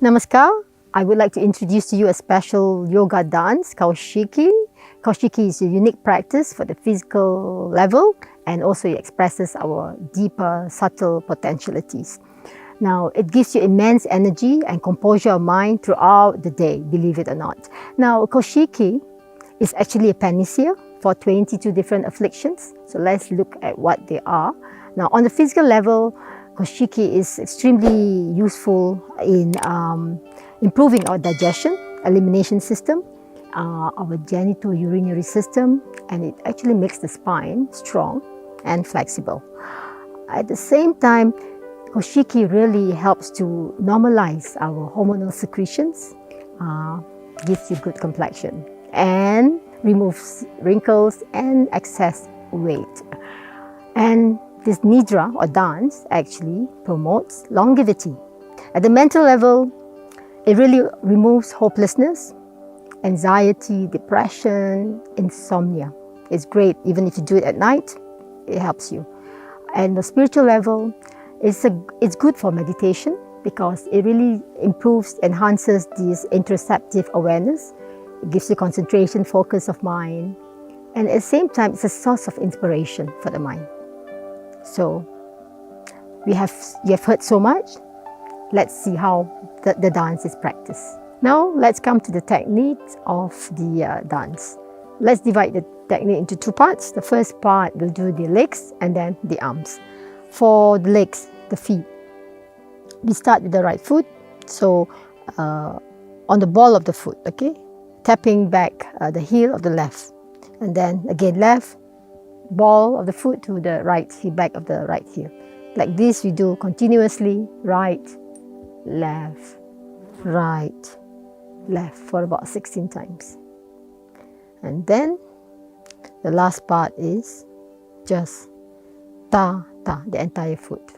Namaskar. I would like to introduce to you a special yoga dance, Kaoshikii. Kaoshikii is a unique practice for the physical level, and also it expresses our deeper, subtle potentialities. Now, it gives you immense energy and composure of mind throughout the day, believe it or not. Now, Kaoshikii is actually a panacea for 22 different afflictions. So let's look at what they are. Now, on the physical level, Kaoshikii is extremely useful in improving our digestion, elimination system, our genitourinary system, and it actually makes the spine strong and flexible. At the same time, Kaoshikii really helps to normalize our hormonal secretions, gives you good complexion, and removes wrinkles and excess weight. And this nidra or dance actually promotes longevity. At the mental level, it really removes hopelessness, anxiety, depression, insomnia. It's great even if you do it at night, it helps you. And the spiritual level, it's good for meditation because it really improves, enhances this interoceptive awareness. It gives you concentration, focus of mind, and at the same time, it's a source of inspiration for the mind. So, you have heard so much. Let's see how the dance is practiced. Now, let's come to the techniques of the dance. Let's divide the technique into two parts. The first part, we'll do the legs and then the arms. For the legs, the feet, we start with the right foot. So, on the ball of the foot, okay? Tapping back the heel of the left. And then again, left ball of the foot to the right heel, back of the right heel. Like this, we do continuously, right, left, right, left for about 16 times. And then the last part is just ta, the entire foot.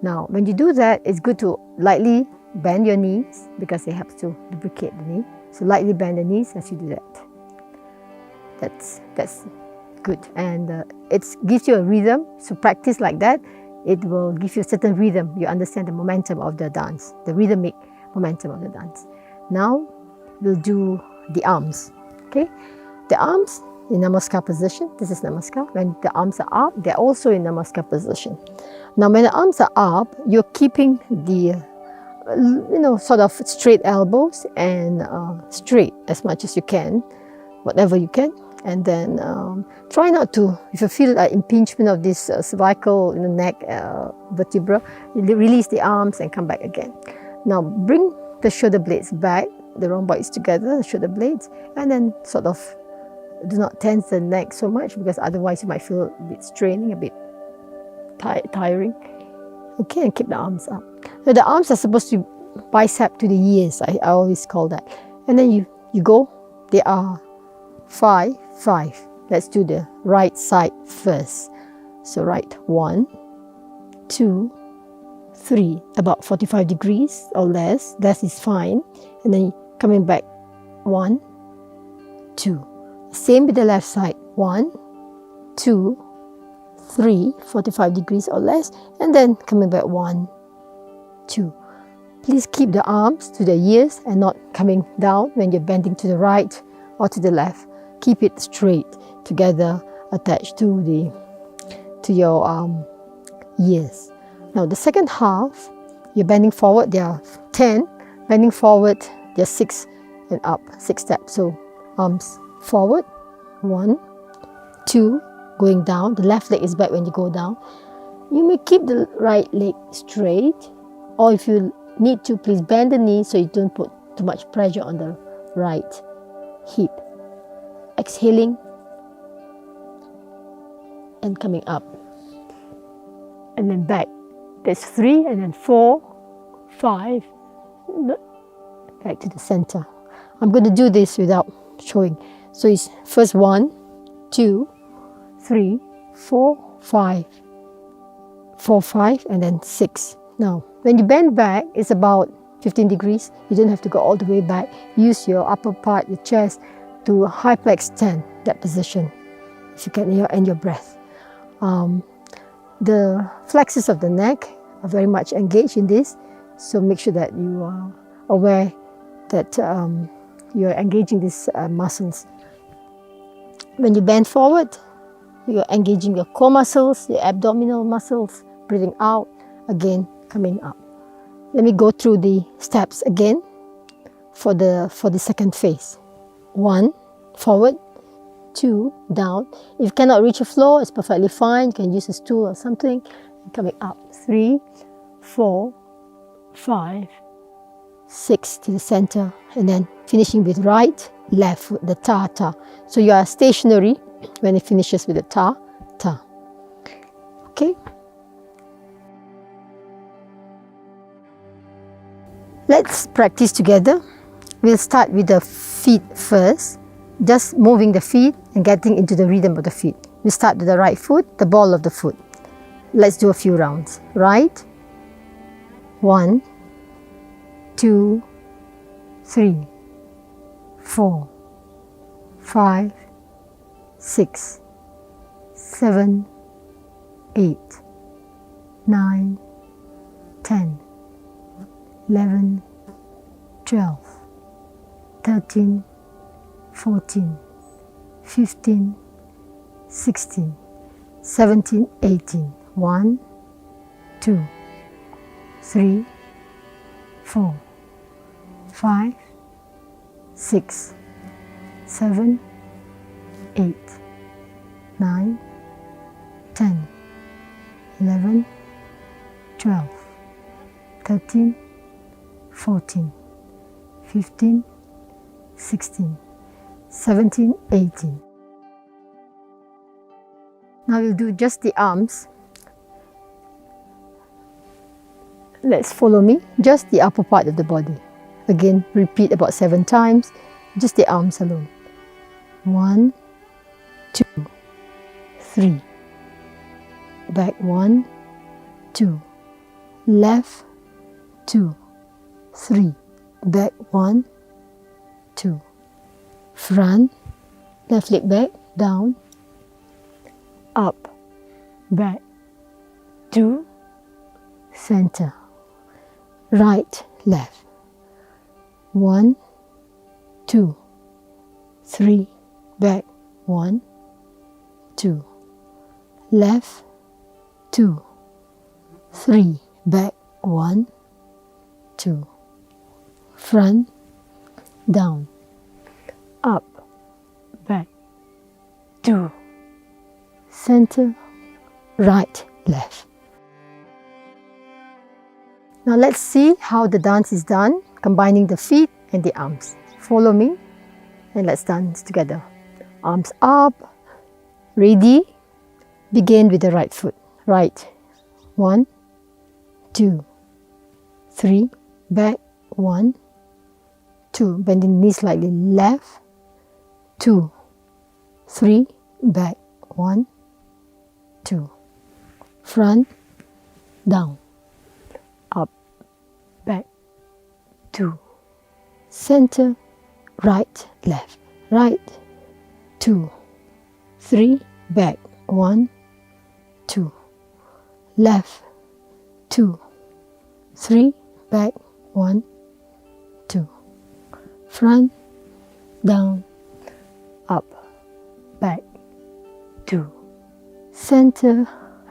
Now, when you do that, it's good to lightly bend your knees because it helps to lubricate the knee. So lightly bend the knees as you do that. That's good, and it gives you a rhythm. So practice like that, it will give you a certain rhythm. You understand the momentum of the dance, the rhythmic momentum of the dance. Now we'll do the arms. Okay, the arms in Namaskar position. This is Namaskar. When the arms are up, they're also in Namaskar position. Now when the arms are up, you're keeping the sort of straight elbows and straight as much as you can, whatever you can. And then try not to, if you feel like impingement of this cervical neck vertebra, release the arms and come back again. Now bring the shoulder blades back, the rhomboids together, the shoulder blades, and then sort of do not tense the neck so much because otherwise you might feel a bit straining, a bit tiring. Okay, and keep the arms up. So the arms are supposed to bicep to the ears, I always call that. And then you go, they are 5, 5. Let's do the right side first. So right, 1, 2, 3, about 45 degrees or less. That is fine. And then coming back, 1, 2. Same with the left side, 1, 2, 3, 45 degrees or less. And then coming back, 1, 2. Please keep the arms to the ears and not coming down when you're bending to the right or to the left. Keep it straight together, attached to your ears. Now the second half, you're bending forward. There are 10. Bending forward, there are 6 and up, 6 steps. So arms forward, 1, 2, going down. The left leg is back when you go down. You may keep the right leg straight, or if you need to, please bend the knee so you don't put too much pressure on the right hip. Exhaling and coming up, and then back. That's 3, and then 4, 5, back to the center. I'm going to do this without showing. So it's first 1, 2, 3, 4, 5, 4, 5, and then 6. Now, when you bend back, it's about 15 degrees. You don't have to go all the way back. Use your upper part, your chest, to hyperextend that position, if you can, and your breath. The flexors of the neck are very much engaged in this, so make sure that you aware that you're engaging these muscles. When you bend forward, you're engaging your core muscles, your abdominal muscles, breathing out, again coming up. Let me go through the steps again for the second phase. 1, forward. 2, down. If you cannot reach the floor, it's perfectly fine. You can use a stool or something. Coming up. 3, 4, 5, 6 to the center, and then finishing with right, left foot, the ta-ta. So you are stationary when it finishes with the ta-ta. Okay? Let's practice together. We'll start with the feet first, just moving the feet and getting into the rhythm of the feet. We start with the right foot, the ball of the foot. Let's do a few rounds. Right, 1, 2, 3, 4, 5, 6, 7, 8, 9, 10, 11, 12, 13, 14, 15, 16, 17, 18. 1, 2, 3, 4, 5, 6, 7, 8, 9, 10, 11, 12, 13, 14, 15, 16, 17, 18. Now we'll do just the arms. Let's follow me, just the upper part of the body. Again, repeat about 7 times, just the arms alone. 1, 2, 3. Back 1, 2. Left 2, 3. Back 1, 2. Front, left leg back, down, up, back, 2, center, right, left, 1, 2, 3, back, 1, 2, left, 2, 3, back, 1, 2, front, down, up, back, 2, center, right, left. Now let's see how the dance is done, combining the feet and the arms. Follow me and let's dance together. Arms up, ready. Begin with the right foot. Right, 1, 2, 3, back, 1, 2, bending knees slightly, left, 2, 3, back, 1, 2, front, down, up, back, 2, center, right, left, right, 2, 3, back, 1, 2, left, 2, 3, back, 1, 2, front, down, up, back, 2, center,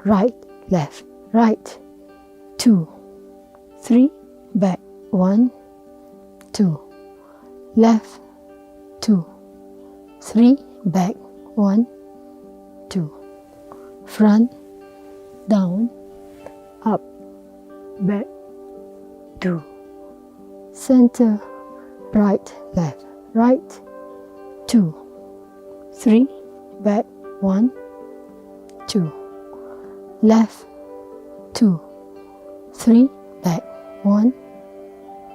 right, left, right, 2, 3, back, 1, 2, left, 2, 3, back, 1, 2, front, down, up, back, 2, center, right, left, right, 2, 3, back, 1, 2, left, 2, 3, back, 1,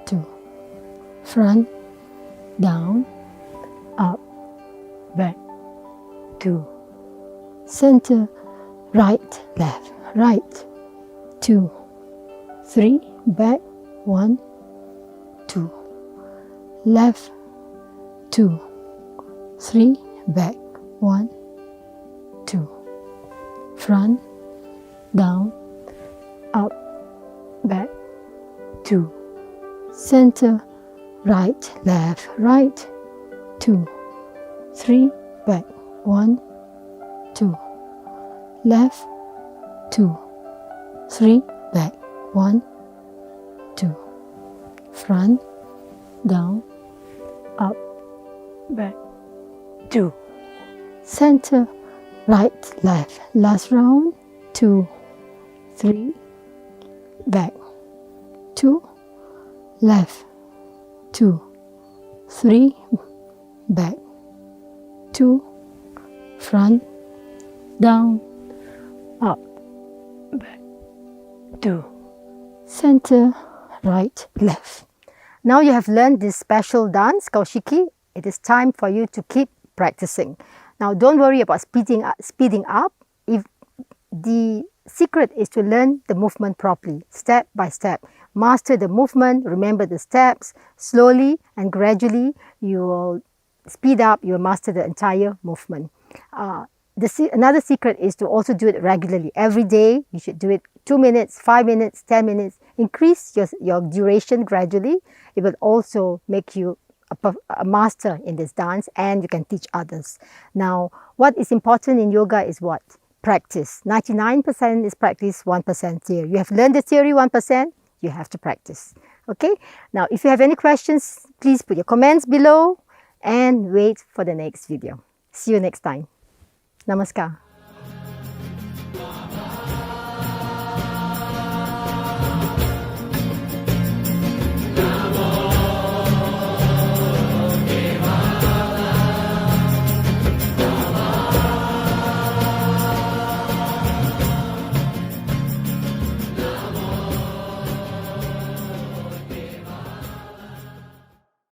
2, front, down, up, back, 2, center, right, left, right, 2, 3, back, 1, 2, left, 2, 3, back, 1, 2, front, down, up, back, 2, center, right, left, right, 2, 3, back, 1, 2, left, 2, 3, back, 1, 2, front, down, up, back, 2, center, right, left, last round, 2, 3, back, 2, left, 2, 3, back, 2, front, down, up, back, 2, center, right, left. Now you have learned this special dance, Kaoshikii. It is time for you to keep practicing. Now don't worry about speeding up. If the secret is to learn the movement properly, step by step. Master the movement, remember the steps, slowly and gradually you will speed up, you will master the entire movement. Another secret is to also do it regularly. Every day you should do it 2 minutes, 5 minutes, 10 minutes. Increase your duration gradually. It will also make you a master in this dance, and you can teach others. Now, what is important in yoga is what? Practice. 99% is practice, 1% theory. You have learned the theory 1%, you have to practice. Okay? Now, if you have any questions, please put your comments below and wait for the next video. See you next time. Namaskar.